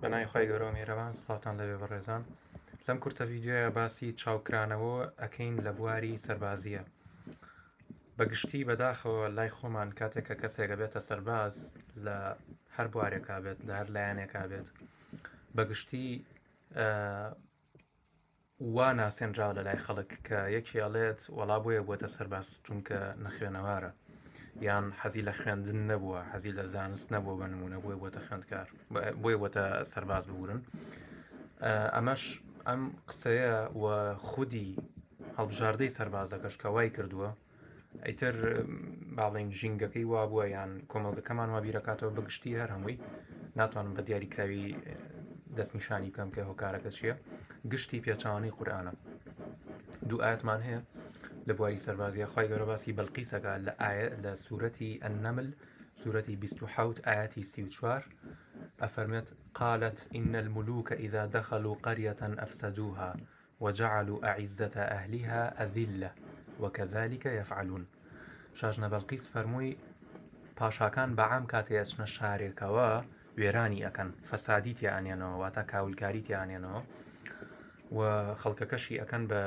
بەنای خۆی گەورە میێرەوان سڵاتان لەوێ بەڕێزان لەم کورتە ڤیددیۆیە باسی چاوکرانەوە ئەکەین لە بواری سەربازیە بەگشتی بەداخەوە لای خۆمان کاتێک کە کەسێکە بێتە سەرباز لە هەر بوارێکا بێت لە هەر لایەنێکا بێت بەگشتی وا ناسێنراوە لە لای خەڵک کە یەکی ئەڵێت وەڵا بۆیە بووەتە سەرباز چونکە نەخوێنەوارە یان حەزی لە خوێندن نەبووە حەزی لە زانست نەبووە بە نمونە بۆی بۆتە خوێندکار بۆی بۆتە سەرباز ببورن ئەمەش ئەم قسەیە و خودی هەڵبژاردەی سەربازەکەش کە وای کردووە ئەیتر باڵین ژینگەکەی وا بووە یان کۆمەڵگەکەمان وا بیرەکاتەوە بەگشتی هەر هەمووی ناتوانم بە دیاریکراوی دەستنیشانی بکەم کە هۆکارەکە چییە گشتی پێچوانەی قورئانە دوو ئاەتمان هەیە لە بواری سەربازیە خی گەورە باسی بەلقیسەکە لە سوورەتی ئەنەمل سوورەتی 27 ئاەتی 34 أفرمت قالت إن الملوك إذا دخلوا قرية أفسدوها وجعلوا أعزة أهلها أذلة وكذلك يفعلون شاژنە بەلقیس فەرمووی پاشاکان بەعام کاتێ ئەچنە شارێکەوە وێرانی ئەکەن فەسادی تیانێنەوە واتە کاولکاری تیانێنەوە و خەڵکەکەشی ئەکەن بە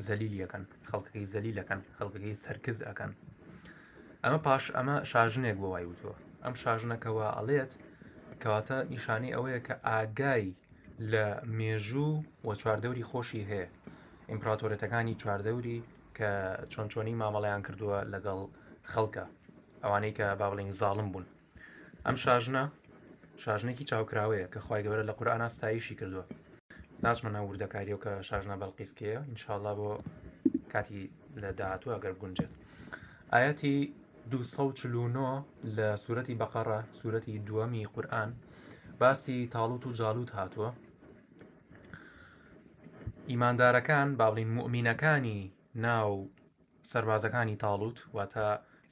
زەلیلیەکەن خەڵکەکەی زەلیلەکەن خەڵکەکەی سەرکز ئەکەن ئەمە شاژنێک بۆ وای وتووە ئەم شاژنەکەەوە ئەڵێت کەواتە نیشانەی ئەوەیە کە ئاگای لە مێژوو و چواردەوری خۆشی هەیە ئیمپراتۆرەتەکانی چواردەوری کە چۆنچۆنی مامەڵەیان کردووە لەگەڵ خەڵکە ئەوانەی کە با بڵین زاڵم بوون ئەم شاژنێکی چاوکراوەیە کە خی گەورە لە قورئان ستایشی کردووە ناچمە ناو وردەکاریەوە کە شاژنە بەلقیسکەیە ئینشاءڵڵا بۆ کاتی لە داهاتوو ئەگەر بگونجێت ئاەتی 249 لە سوورەتی بەقەڕە سوورەتی دووەمی قورئان باسی تاڵوت و جاڵوت هاتووە ئیماندارەکان باڵین موئمینەکانی ناو سەربازەکانی تاڵوت واتە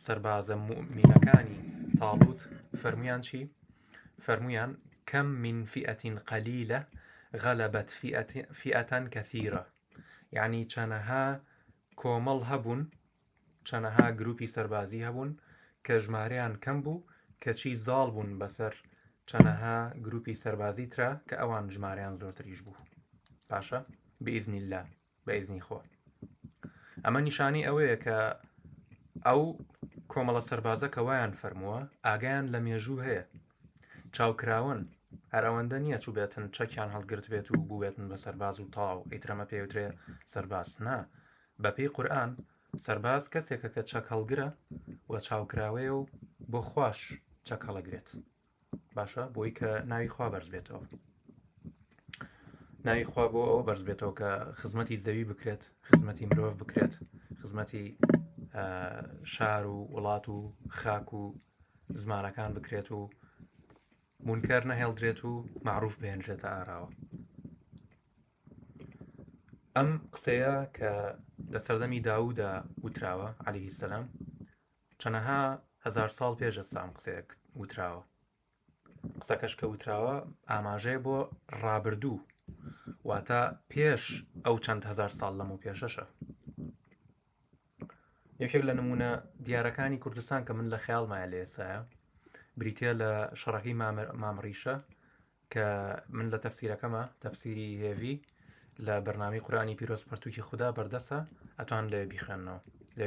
سەربازە موئمینەکانی تاڵوت فەرمویان چی؟ فەرمویان کەم من فئة قەلیلە غەلەبەت فئة کەثیرە یعنی چەنەها کۆمەڵ هەبوون چەنەها گروپی سەربازی هەبوون کە ژمارەیان کەم بوو کەچی زاڵ بوون بەسەر چەنەها گروپی سەربازی ترا کە ئەوان ژمارەیان زۆرتریش بوو باشە بئیذنی الله بەئیذنی خۆ ئەمە نیشانی ئەوەیە کە ئەو کۆمەڵە سەربازە کە وایان فەرمووە ئاگایان لە مێژوو هەیە چاوکراون هەر ئەوەندە نییە چوو بێتن چەکیان هەڵگرت بێت و بوو بێتن بە سەرباز و تاو ئیترەمە پێوترێ سەرباز نا بەپێی قورئان سەرباز کەسێکە کە چەک هەڵگرە و چاوکراوەیە و بۆ خوش چەک هەڵەگرێت باشە بۆی کە ناوی خوا بەرز بێتەوە ناوی خوا بۆ ئەوە بەرز بێتەوە کە خزمەتی زەوی بکرێت خزمەتی مرۆڤ بکرێت خزمەتی شار و وڵات و خاک و زمانەکان بکرێت و مونکەر نەهێڵدرێت و معروف بهێنرێتە ئاراوە ئەم قسەیە کە لە سەردەمی داوودە وتراوە عەلەیهی سەلام چەنەها هەزار ساڵ پێش ئێستا ئەم قسەیە وتراوە قسەکەش کە وتراوە ئاماژەیە بۆ ڕابردوو واتە پێش ئەو چەند هەزار ساڵ لەمەو پێشەشە یەکێک لە نمونە دیارەکانی کوردستان کە من لە خەیاڵمایە لە ئێستاە بریتە لە شەڕەکەی مامڕیشە کە من لە تەفسیرەکەمە تەفسیری هێوی لە بەرنامەی قورئانی پیرۆز پەرتووکی خودا بەردەسە ئەتوان لێ بیخوێننەوە لێ